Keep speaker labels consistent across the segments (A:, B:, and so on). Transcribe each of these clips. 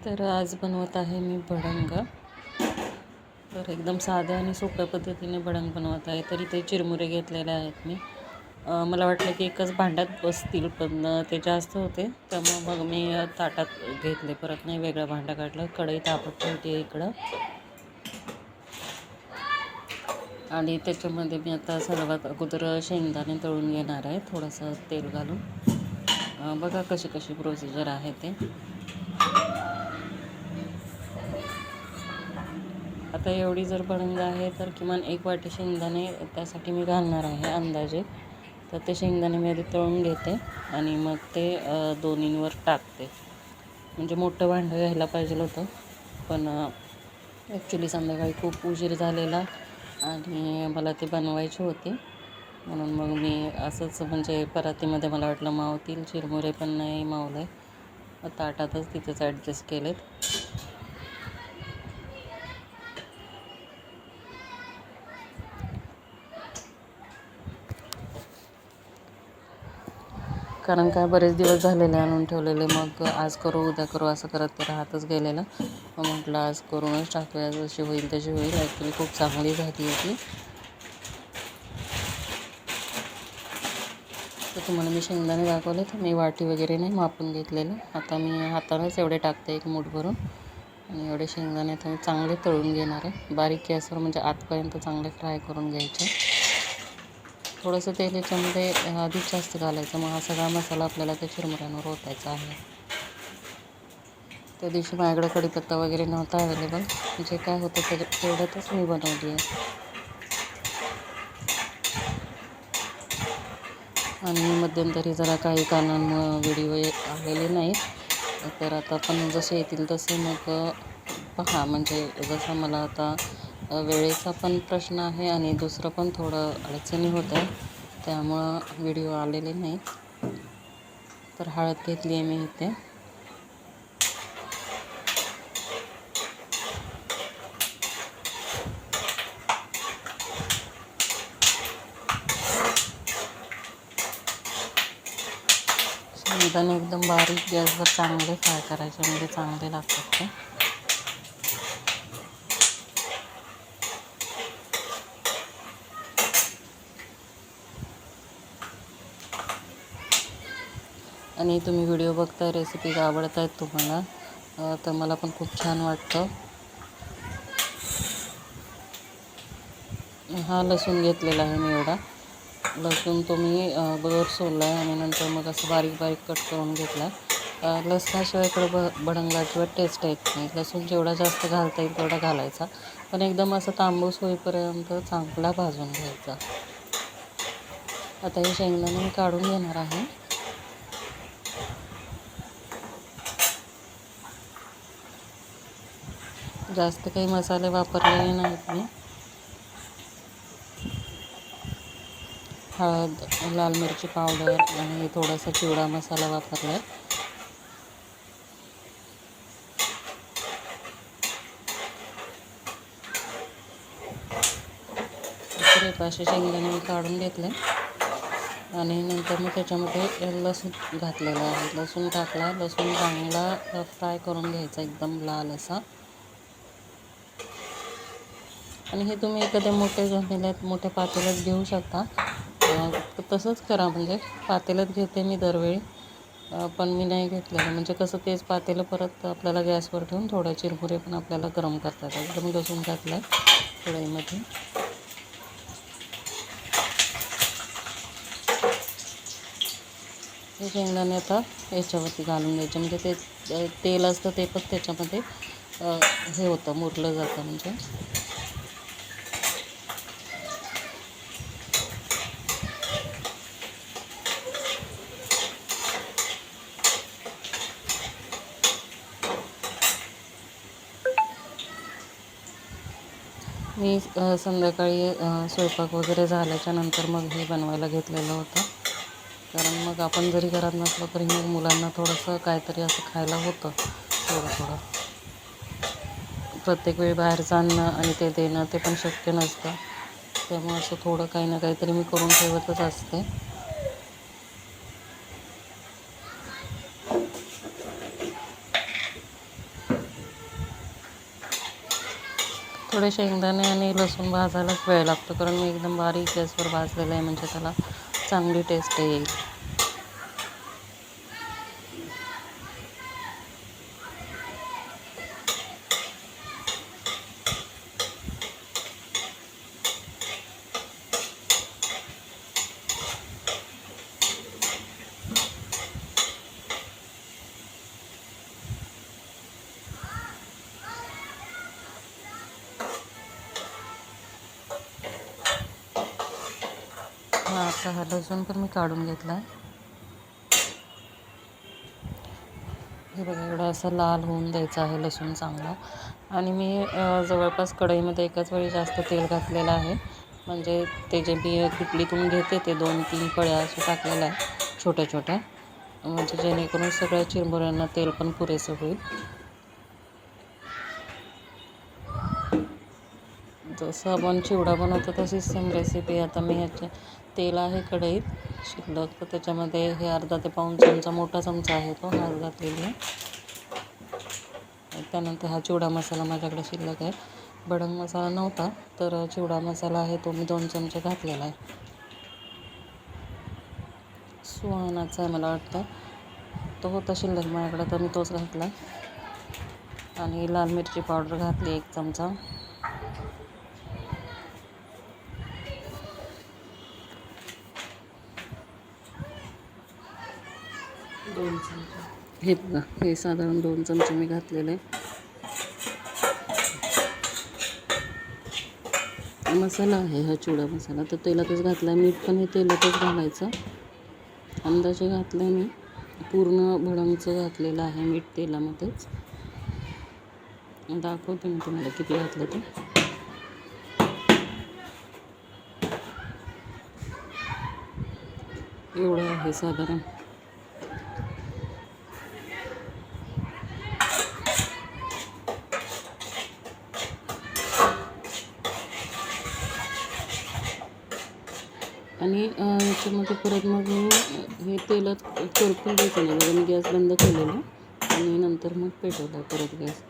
A: तर आज बनवत आहे मी भडंग. तर एकदम साध्या आणि सोप्या पद्धतीने भडंग बनवत आहे. तर इथे चिरमुरे घेतलेले आहेत मी. मला वाटलं की एकच भांड्यात बसतील, पण ते जास्त होते, त्यामुळे मग मी ताटात घेतले. परत नाही वेगळं भांडं काढलं. कढई तापत ठेवते इकडं, आणि त्याच्यामध्ये मी आता सर्वात अगोदर शेंगदाणे तळून घेणार आहे, थोडंसं तेल घालून. बघा कशी कशी प्रोसिजर आहे ते. आता एवढी जर भडंग आहे तर किमान 1 वाटी शेंगदाणे त्यासाठी मी घालणार आहे अंदाजे. तर ते शेंगदाणे मी आधी तळून घेते आणि मग ते दोन्हींवर टाकते. म्हणजे मोठं भांडं घ्यायला पाहिजे होतं, पण ॲक्च्युली संध्याकाळी खूप उशीर झालेला आणि मला ते बनवायचे होते, म्हणून मग मी असंच म्हणजे परातीमध्ये मला वाटलं मावतील. चिरमुरे पण नाही मावले, ताटातच तिथेच ॲडजस्ट केलेत. कारण काय बरेच दिवस झालेले आणून ठेवलेले, मग आज करू उद्या करू असं करत ते राहतच गेलेलं. मग म्हटलं आज करूनच टाकूया, जशी होईल तशी होईल. ॲक्च्युली खूप चांगली झाली होती. तर तुम्हाला मी शेंगदाणे दाखवले, तर मी वाटी वगैरे नाही मापून घेतलेलं. आता मी हातानंच एवढे टाकते, एक मूठ भरून. आणि एवढे शेंगदाणे तर मी चांगले तळून घेणार आहे, बारीक गॅसवर, म्हणजे आतपर्यंत चांगले फ्राय करून घ्यायचे. थोडंसं तेल याच्यामध्ये आधीच जास्त घालायचं, मग हा सगळा मसाला आपल्याला त्या चिरमुऱ्यांवर ओतायचा आहे. त्या दिवशी माझ्याकडे कढीपत्ता वगैरे नव्हता अवेलेबल, जे काय होतं तेवढ्यातच मी बनवली आहे. आणि मध्यंतरी जरा काही कारणांमुळं व्हिडिओ आलेले नाहीत. तर आता पण जसे येतील तसे मग पहा. म्हणजे जसं मला आता वेळेचा पण प्रश्न आहे आणि दुसरं पण थोडं अडचणी होत्या, त्यामुळं व्हिडिओ आलेले नाहीत. तर हळद घेतली आहे मी इथे. शेंगदाणे एकदम बारीक गॅसवर चांगले फ्राय करायचे, म्हणजे चांगले लागतात ते. आणि तुम्ही व्हिडिओ बघताय, रेसिपीज आवडत आहेत तुम्हाला, तर मला पण खूप छान वाटतं. हा लसूण घेतलेला आहे मी एवढा. लसूण तो मी अगोदर सोलला आहे आणि नंतर मग असं बारीक बारीक कट करून घेतला. लसणाशिवाय इकडं भडंगाची टेस्ट येत नाही. लसूण जेवढा जास्त घालता येईल तेवढा घालायचा, पण एकदम असं तांबूस होईपर्यंत चांगला भाजून घ्यायचा. आता हे शेंगदाणे मी काढून घेणार आहे. जास्त काही मसाले वापरलेले नाहीत मी. हळद, लाल मिरची पावडर आणि थोडासा चिवडा मसाला वापरला आहे. तर असे शेंगदाणे मी काढून घेतले आणि नंतर मग त्याच्यामध्ये लसूण घातलेला आहे. लसूण टाकला. लसूण चांगला फ्राय करून घ्यायचा, एकदम लाल असा. आणि हे तुम्ही एखाद्या मोठ्या पातेल्यात घेऊ शकता. तसंच करा, म्हणजे पातेल्यात घेते मी दरवेळी, पण मी नाही घेतलेलं. म्हणजे कसं तेच पातेलं परत आपल्याला गॅसवर ठेवून थोडा चिरमुरे पण आपल्याला गरम करतात. एकदम लसूण घातला आहे कढईमध्ये. हे शेंगदाणे आता याच्यावरती घालून द्यायचे, म्हणजे ते तेल असतं ते पण त्याच्यामध्ये हे होतं, मुरलं जातं. म्हणजे मी संध्याकाळी स्वयंपाक वगैरे झाल्याच्या नंतर मग हे बनवायला घेतलेलं होतं. कारण मग आपण जरी घरात नसलो तरी मग मुलांना थोडंसं काहीतरी असं खायला होतं थोडं. प्रत्येक वेळी बाहेरचं आणणं आणि ते देणं ते पण शक्य नसतं, त्यामुळे असं थोडं काही ना काहीतरी मी करून ठेवतच असते. थोडे शेंगदाणे आणि लसूण भाजायलाच वेळ लागतो, कारण मी एकदम बारीक गॅसवर भाजलेलं आहे, म्हणजे त्याला चांगली टेस्ट येईल. आता हा लसूण पण मी काढून घेतला आहे. हे बघा, एवढा असा लाल होऊन द्यायचा आहे लसूण चांगला. आणि मी जवळपास कढईमध्ये एकाच वेळी जास्त तेल घातलेलं आहे, म्हणजे ते जे मी किटलीतून घेते ते 2-3 पळ्या असं टाकलेलं आहे छोट्या छोट्या, म्हणजे जेणेकरून सगळ्या चिरमुऱ्यांना तेल पण पुरेसं होईल. जसं आपण चिवडा बनवतो तशीच सेम रेसिपी. आता मी ह्याचे तेल आहे कढईत शिल्लक, तर त्याच्यामध्ये हे अर्धा ते पाऊण चमचा, मोठा चमचा आहे तो, हळद घातलेली आहे. त्यानंतर हा चिवडा मसाला माझ्याकडे शिल्लक आहे. भडंग मसाला नव्हता, तर चिवडा मसाला आहे तो मी 2 चमचे घातलेला आहे. सुहानाचा आहे मला वाटतं, तो होता शिल्लक माझ्याकडे, तर मी तोच घातला. आणि लाल मिरची पावडर घातली 1 चमचा. हे बघा, हे साधारण 2 चमचे मी घातलेले. मसाला आहे हा चिवडा मसाला, तर तेलातच घातला आहे. मीठ पण हे तेलातच घालायचं, अंदाजे घातलं आहे मी. पूर्ण भडंगचं घातलेलं आहे मीठ तेलामध्येच. दाखवते मी तुम्हाला किती घातलं ते. एवढं आहे साधारण. आणि याच्यामध्ये परत मग मी हे तेलात करपून द्यायचं नाही बघा. मी गॅस बंद केलेला आणि नंतर मग पेटवला परत गॅस.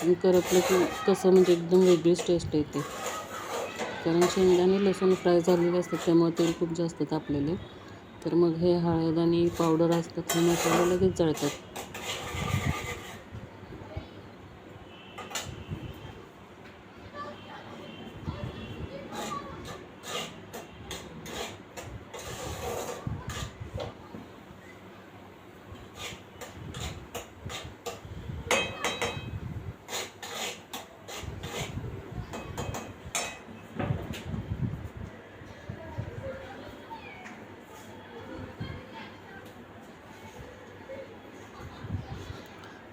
A: आणि करपलं की कसं म्हणजे एकदम वेगळीच टेस्ट येते, कारण शेंगदाणे लसूण फ्राय झालेले असतात, त्यामुळे तेल खूप जास्त तापलेले. तर मग हे हळद आणि पावडर असतात, हे मसाले लगेच जळतात.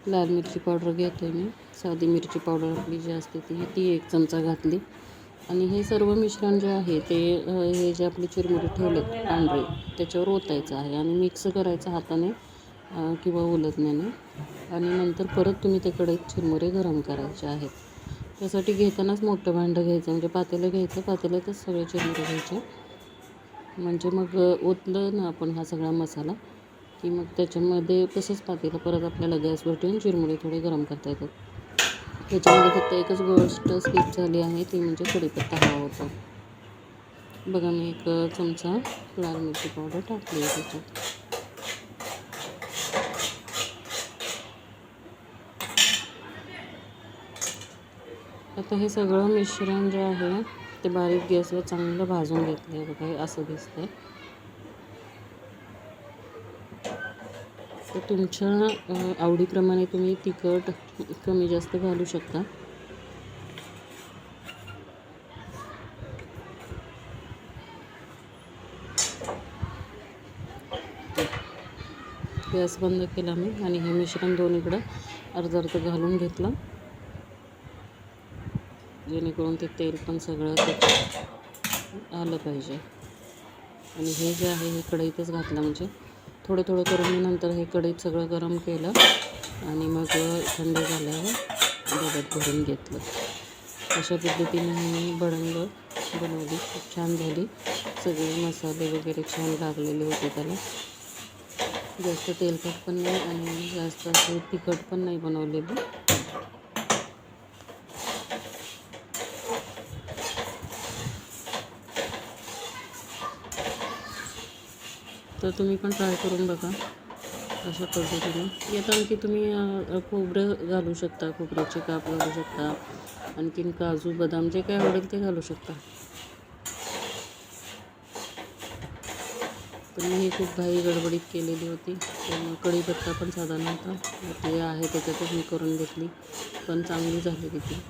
A: लाल मिरची पावडर घेतो मी, साधी मिरची पावडर आपली जी असते ती 1 चमचा घातली. आणि हे सर्व मिश्रण जे आहे ते हे जे आपली चिरमुरे ठेवलेत पांढरे, त्याच्यावर ओतायचं आहे आणि मिक्स करायचं हाताने किंवा उलथण्याने. आणि नंतर परत तुम्ही ते कढईत चिरमुरे गरम करायचे आहेत. त्यासाठी घेतानाच मोठं भांडं घ्यायचं, म्हणजे पातेलं घ्यायचं, पातेल्यातच सगळे चिरमुरे घ्यायचे. म्हणजे मग ओतलं ना आपण हा सगळा मसाला की मग त्याच्यामध्ये तसंच पातेलं परत आपल्याला गॅसवर ठेवून चिरमुरे थोडे गरम करता येतात. त्याच्यामध्ये फक्त एकच गोष्ट स्किप झाली आहे, ती म्हणजे कढीपत्ता हवा होता. बघा, मी 1 चमचा लाल मिरची पावडर टाकली आहे त्याच्यात. आता हे सगळं मिश्रण जे आहे ते बारीक गॅसवर चांगलं भाजून घेतलं आहे बघा, हे असं दिसतंय. तर तुमच्या आवडीप्रमाणे तुम्ही तिखट कमी जास्त घालू शकता. गॅस बंद केला मी आणि हे मिश्रण दोन्हीकडं अर्धा अर्धा घालून घेतलं, जेणेकरून ते तेल पण सगळं त्याच्यात आलं पाहिजे. आणि हे जे आहे हे कढईतच घातलं, म्हणजे थोडं थोडं करून मी नंतर हे कढईत सगळं गरम केलं आणि मग थंड झाल्यावर डब्यात भरून घेतलं. अशा पद्धतीने मी भडंग बनवली, खूप छान झाली. सगळे मसाले वगैरे छान लागलेले होते त्याला. जास्त तेलकट पण नाही आणि जास्त असं तिखट पण नाही बनवलेली. तर तुम्ही पण ट्राय करून बघा अशा पद्धतीने. यात आणखी तुम्ही खोबरं घालू शकता, खोबऱ्याचे काप घालू शकता, आणखीन काजू बदाम जे काय आवडेल ते घालू शकता. पण मी हे खूप घाई गडबडीत केलेली होती, त्यामुळे कढीपत्ता पण साधा नव्हता. ते आहे त्याच्यातच मी करून घेतली, पण चांगली झाली ती.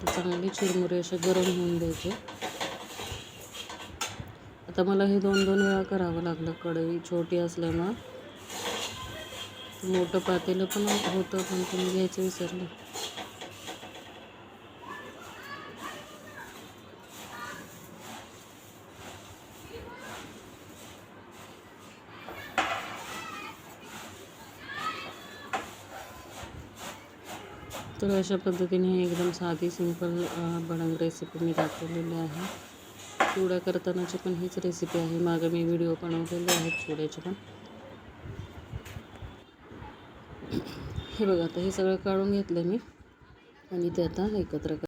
A: चांगले चिरमुरे असे गरम होऊन द्यायचे. आता मला हे 2-2 वेळा करावं लागलं. कढई छोटी असल्यामुळं मोठं पातेलं पण होतं, पण तुम्ही घ्यायचं विसरले. तर अशा पद्धतीने एकदम साधी सिंपल भडंग रेसिपी मी दाखवलेली आहे. चिवडा करतानाची पण हीच रेसिपी आहे. मागं मी व्हिडिओ बनवलेले आहेत चिवड्याचे पण. हे बघा, आता हे सगळं काढून घेतलं मी आणि ते आता एकत्र